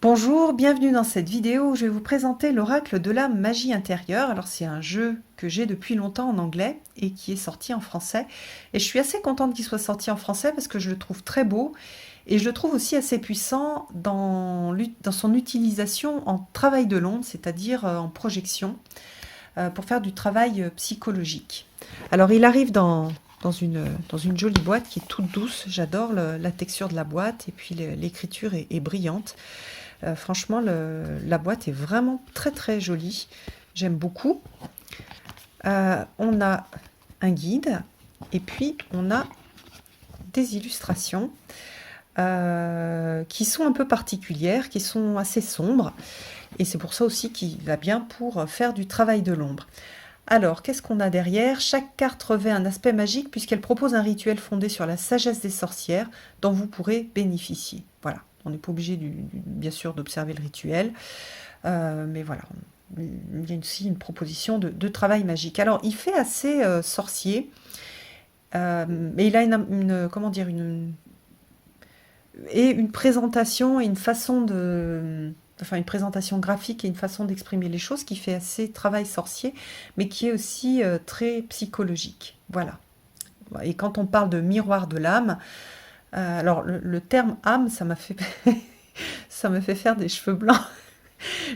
Bonjour, bienvenue dans cette vidéo où je vais vous présenter l'oracle de la magie intérieure. Alors c'est un jeu que j'ai depuis longtemps en anglais et qui est sorti en français. Et je suis assez contente qu'il soit sorti en français parce que je le trouve très beau et je le trouve aussi assez puissant dans son utilisation en travail de l'ombre, c'est-à-dire en projection, pour faire du travail psychologique. Alors il arrive dans une jolie boîte qui est toute douce. J'adore la texture de la boîte et puis l'écriture est brillante. Franchement, la boîte est vraiment très très jolie. J'aime beaucoup. On a un guide et puis on a des illustrations qui sont un peu particulières, qui sont assez sombres. Et c'est pour ça aussi qu'il va bien pour faire du travail de l'ombre. Alors, qu'est-ce qu'on a derrière? Chaque carte revêt un aspect magique puisqu'elle propose un rituel fondé sur la sagesse des sorcières dont vous pourrez bénéficier. Voilà, on n'est pas obligé bien sûr d'observer le rituel, mais voilà, il y a aussi une proposition de travail magique. Alors, il fait assez sorcier, mais il a comment dire, une présentation et une façon une présentation graphique et une façon d'exprimer les choses qui fait assez travail sorcier, mais qui est aussi très psychologique. Voilà. Et quand on parle de miroir de l'âme, alors le terme âme, ça m'a fait, ça me fait faire des cheveux blancs.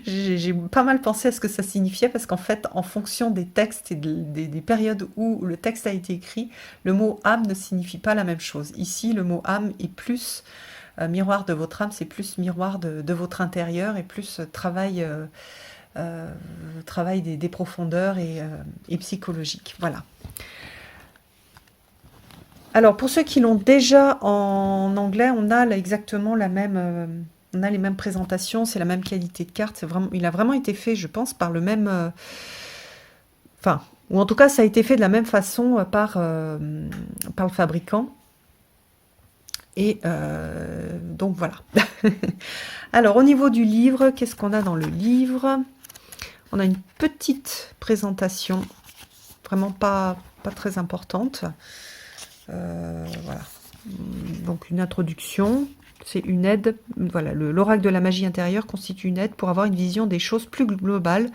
J'ai pas mal pensé à ce que ça signifiait parce qu'en fait, en fonction des textes et des périodes où le texte a été écrit, le mot âme ne signifie pas la même chose. Ici, le mot âme est plus miroir de votre âme, c'est plus miroir de votre intérieur et plus travail des profondeurs et psychologique. Voilà. Alors, pour ceux qui l'ont déjà en anglais, on a là exactement la même... on a les mêmes présentations, c'est la même qualité de carte. Il a vraiment été fait, je pense, par le même... enfin, ou en tout cas, ça a été fait de la même façon par le fabricant. Et donc voilà. Alors au niveau du livre, qu'est-ce qu'on a dans le livre? On a une petite présentation, vraiment pas très importante. Voilà. Donc une introduction, c'est une aide. Voilà, l'oracle de la magie intérieure constitue une aide pour avoir une vision des choses plus globales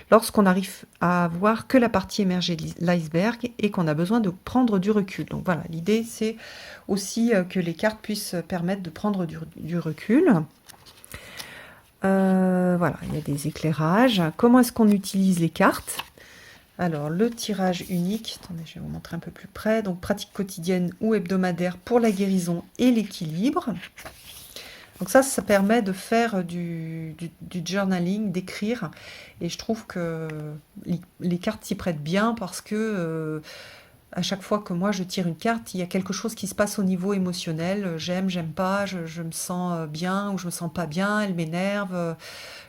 lorsqu'on arrive à voir que la partie émergée de l'iceberg et qu'on a besoin de prendre du recul. Donc voilà, l'idée c'est aussi que les cartes puissent permettre de prendre du recul. Voilà, il y a des éclairages. Comment est-ce qu'on utilise les cartes? Alors, le tirage unique, attendez, je vais vous montrer un peu plus près. Donc, pratique quotidienne ou hebdomadaire pour la guérison et l'équilibre. Donc ça permet de faire du journaling, d'écrire. Et je trouve que les cartes s'y prêtent bien parce que à chaque fois que moi je tire une carte, il y a quelque chose qui se passe au niveau émotionnel. J'aime, j'aime pas, je me sens bien ou je me sens pas bien, elle m'énerve,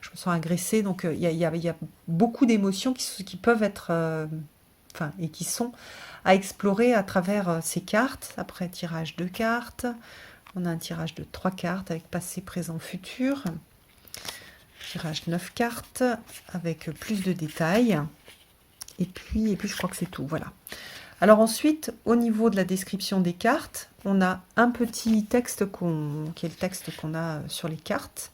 je me sens agressée. Donc il y a beaucoup d'émotions qui peuvent être, et qui sont à explorer à travers ces cartes. Après, tirage de cartes. On a un tirage de 3 cartes avec passé, présent, futur. Tirage 9 cartes avec plus de détails. Et puis je crois que c'est tout. Voilà. Alors ensuite, au niveau de la description des cartes, on a un petit texte qui est le texte qu'on a sur les cartes.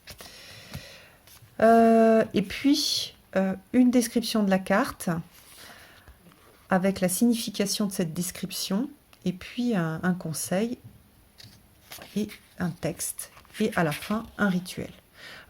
Et puis, une description de la carte avec la signification de cette description. Et puis, un conseil et un texte. Et à la fin, un rituel.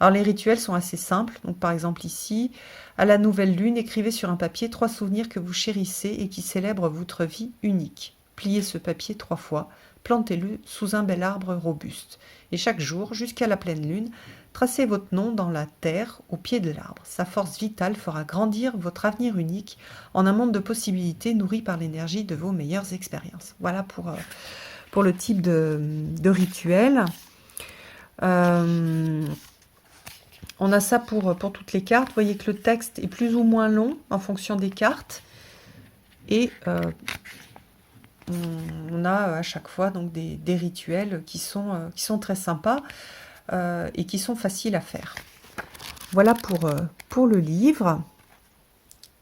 Alors les rituels sont assez simples. Donc par exemple ici, à la nouvelle lune, écrivez sur un papier 3 souvenirs que vous chérissez et qui célèbrent votre vie unique. Pliez ce papier 3 fois, plantez-le sous un bel arbre robuste. Et chaque jour, jusqu'à la pleine lune, tracez votre nom dans la terre au pied de l'arbre. Sa force vitale fera grandir votre avenir unique en un monde de possibilités nourri par l'énergie de vos meilleures expériences. Voilà pour le type de rituel. On a ça pour toutes les cartes. Vous voyez que le texte est plus ou moins long en fonction des cartes. Et on a à chaque fois donc des rituels qui sont très sympas et qui sont faciles à faire. Voilà pour le livre.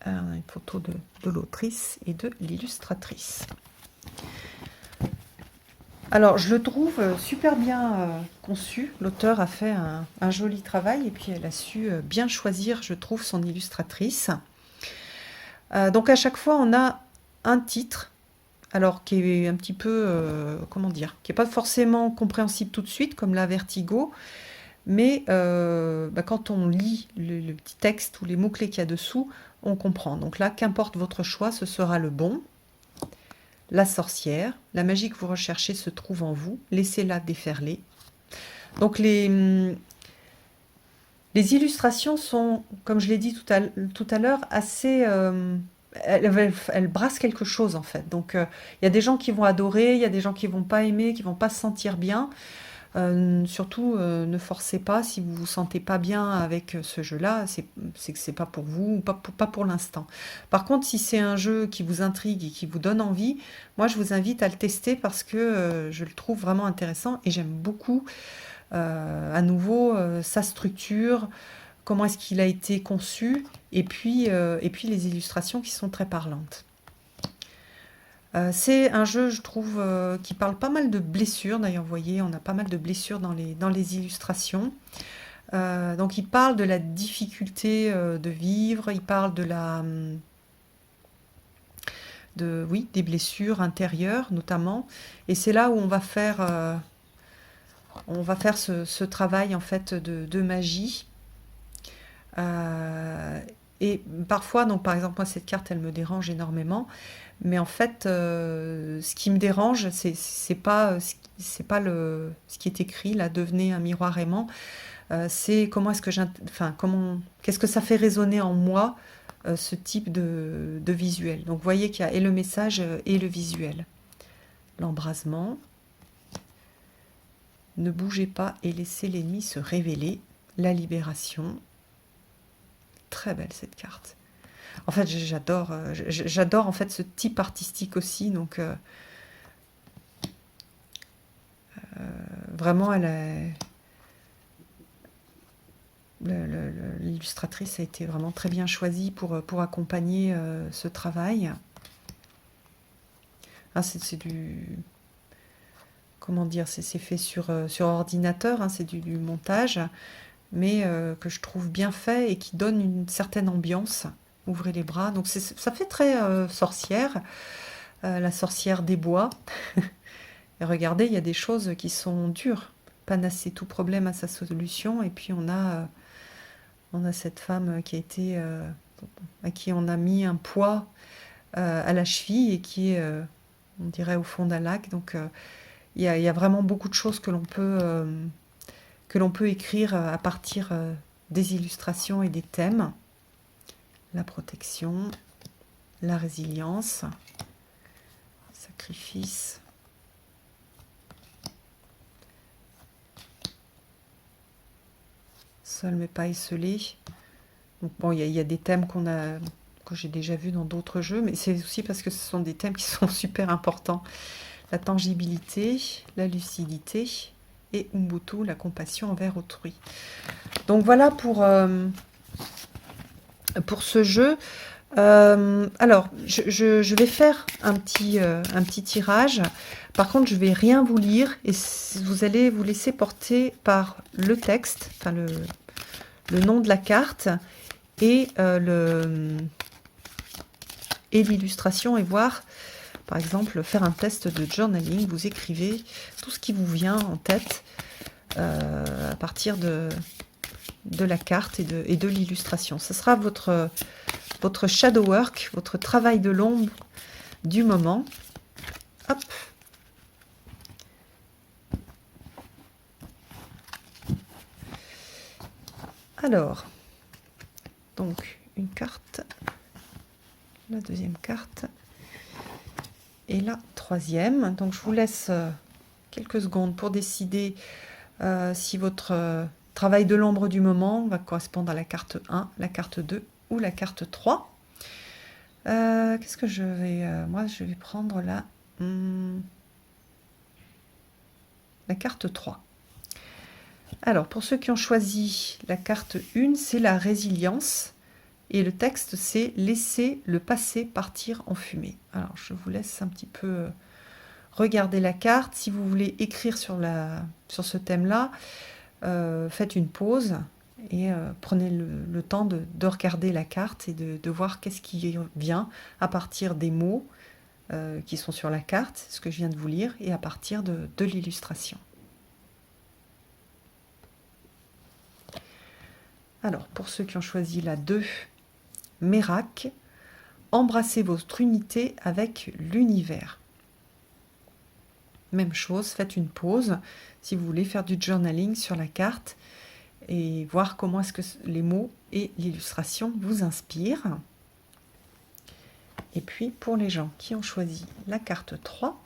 On a une photo de l'autrice et de l'illustratrice. Alors, je le trouve super bien conçu. L'auteur a fait un joli travail et puis elle a su bien choisir, je trouve, son illustratrice. Donc, à chaque fois, on a un titre, alors qui est un petit peu, comment dire, qui n'est pas forcément compréhensible tout de suite, comme la Vertigo, mais quand on lit le petit texte ou les mots-clés qu'il y a dessous, on comprend. Donc là, qu'importe votre choix, ce sera le bon. La sorcière, la magie que vous recherchez se trouve en vous, laissez-la déferler. Donc les illustrations sont, comme je l'ai dit tout à l'heure, assez... elles brassent quelque chose en fait. Donc il y a des gens qui vont adorer, il y a des gens qui vont pas aimer, qui vont pas se sentir bien. Surtout, ne forcez pas si vous vous sentez pas bien avec ce jeu-là, c'est que c'est pas pour vous, ou pas pour l'instant. Par contre, si c'est un jeu qui vous intrigue et qui vous donne envie, moi je vous invite à le tester parce que je le trouve vraiment intéressant et j'aime beaucoup à nouveau sa structure, comment est-ce qu'il a été conçu et puis les illustrations qui sont très parlantes. C'est un jeu, je trouve, qui parle pas mal de blessures. D'ailleurs, vous voyez, on a pas mal de blessures dans les illustrations. Donc, il parle de la difficulté de vivre, il parle oui, des blessures intérieures notamment. Et c'est là où on va faire ce travail en fait de magie. Et parfois, donc par exemple, moi cette carte, elle me dérange énormément. Mais en fait, ce qui me dérange, c'est pas ce qui est écrit là, devenez un miroir aimant. C'est comment est-ce que qu'est-ce que ça fait résonner en moi ce type de visuel. Donc vous voyez qu'il y a et le message et le visuel. L'embrasement. Ne bougez pas et laissez l'ennemi se révéler. La libération. Très belle cette carte. En fait, j'adore en fait ce type artistique aussi. Donc vraiment, l'illustratrice a été vraiment très bien choisie pour accompagner ce travail. Ah, c'est du... Comment dire, c'est fait sur ordinateur, hein, c'est du montage, mais que je trouve bien fait et qui donne une certaine ambiance. Ouvrez les bras. Donc ça fait très sorcière, la sorcière des bois. Et regardez, il y a des choses qui sont dures. Panacée tout problème à sa solution. Et puis on a cette femme qui a été, à qui on a mis un poids à la cheville et qui est, on dirait, au fond d'un lac. Donc il y a vraiment beaucoup de choses que l'on peut écrire à partir des illustrations et des thèmes. La protection, la résilience, sacrifice. Seul mais pas esselé. Donc bon, il y a des thèmes que j'ai déjà vus dans d'autres jeux, mais c'est aussi parce que ce sont des thèmes qui sont super importants. La tangibilité, la lucidité et Ubuntu, la compassion envers autrui. Donc voilà pour ce jeu. Alors, je vais faire un petit tirage. Par contre, je vais rien vous lire et vous allez vous laisser porter par le texte, enfin le nom de la carte et l'illustration et voir, par exemple, faire un test de journaling. Vous écrivez tout ce qui vous vient en tête à partir de la carte et de l'illustration. Ce sera votre shadow work, votre travail de l'ombre du moment. Hop. Alors, donc une carte, la deuxième carte et la troisième. Donc je vous laisse quelques secondes pour décider si votre travail de l'ombre du moment va correspondre à la carte 1, la carte 2 ou la carte 3. Qu'est-ce que je vais... moi, je vais prendre la carte 3. Alors, pour ceux qui ont choisi la carte 1, c'est la résilience. Et le texte, c'est « Laissez le passé partir en fumée ». Alors, je vous laisse un petit peu regardez la carte. Si vous voulez écrire sur ce thème-là, faites une pause et prenez le temps de regarder la carte et de voir qu'est-ce qui vient à partir des mots qui sont sur la carte, ce que je viens de vous lire, et à partir de l'illustration. Alors, pour ceux qui ont choisi la 2, Mérac, embrassez votre unité avec l'univers. Même chose, faites une pause si vous voulez faire du journaling sur la carte et voir comment est-ce que les mots et l'illustration vous inspirent. Et puis, pour les gens qui ont choisi la carte 3,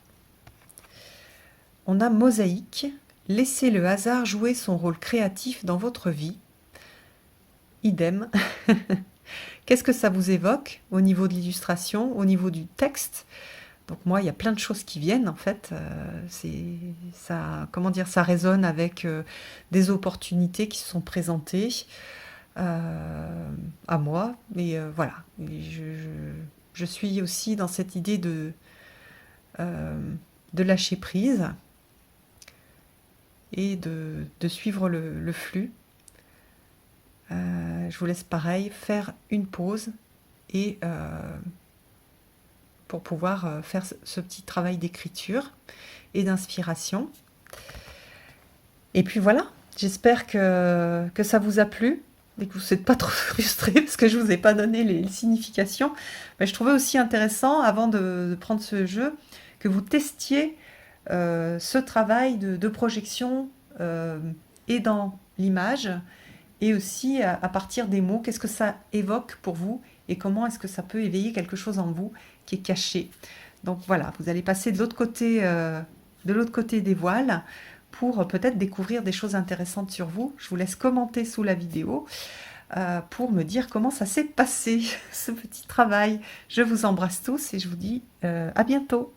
on a Mosaïque. Laissez le hasard jouer son rôle créatif dans votre vie. Idem. Qu'est-ce que ça vous évoque au niveau de l'illustration, au niveau du texte? Donc moi, il y a plein de choses qui viennent, en fait. Ça, comment dire, ça résonne avec des opportunités qui se sont présentées à moi. Et voilà. Et je suis aussi dans cette idée de lâcher prise et de suivre le flux. Je vous laisse pareil, faire une pause et pour pouvoir faire ce petit travail d'écriture et d'inspiration. Et puis voilà, j'espère que ça vous a plu et que vous n'êtes pas trop frustrés parce que je ne vous ai pas donné les significations. Mais je trouvais aussi intéressant, avant de prendre ce jeu, que vous testiez ce travail de projection et dans l'image, et aussi à partir des mots, qu'est-ce que ça évoque pour vous et comment est-ce que ça peut éveiller quelque chose en vous qui est caché. Donc voilà, vous allez passer de l'autre côté des voiles pour peut-être découvrir des choses intéressantes sur vous. Je vous laisse commenter sous la vidéo pour me dire comment ça s'est passé, ce petit travail. Je vous embrasse tous et je vous dis à bientôt.